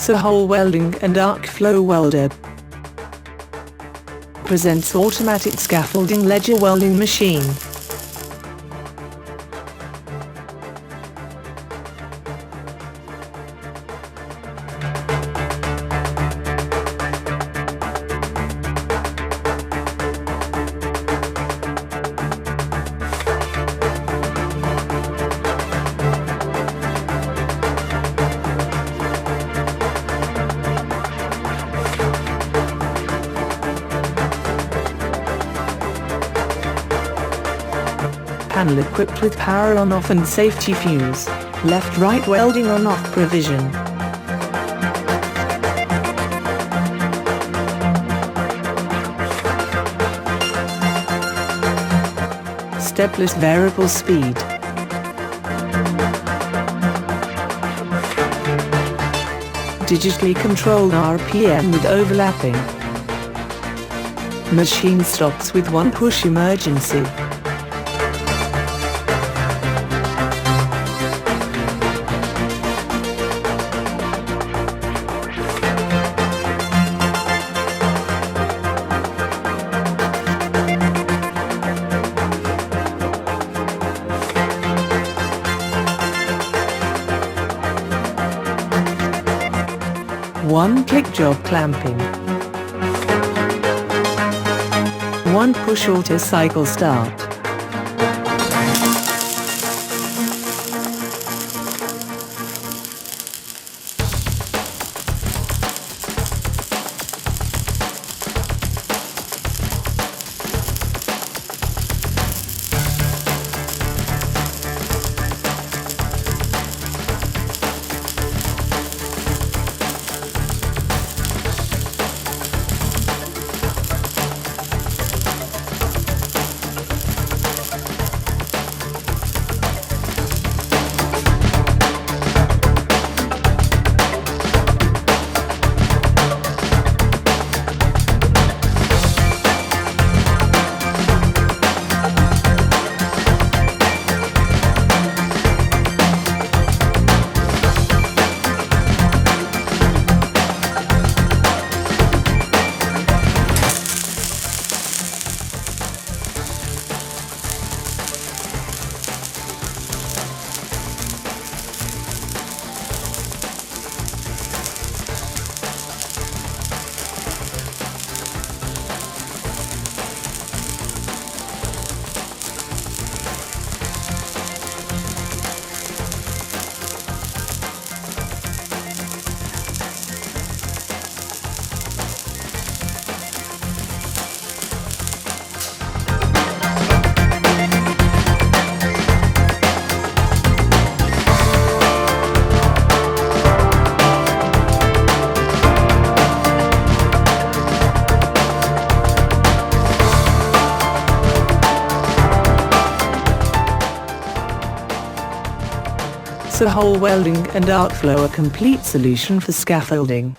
Sohal Welding and Arc Flow Welder presents Automatic Scaffolding Ledger Welding Machine. Panel equipped with power on-off and safety fuse, left-right welding on-off provision. Stepless variable speed. Digitally controlled RPM with overlapping. Machine stops with one push emergency. One-click job clamping. One-push auto-cycle start. Sohal Welding and Arc Flow, a complete solution for scaffolding.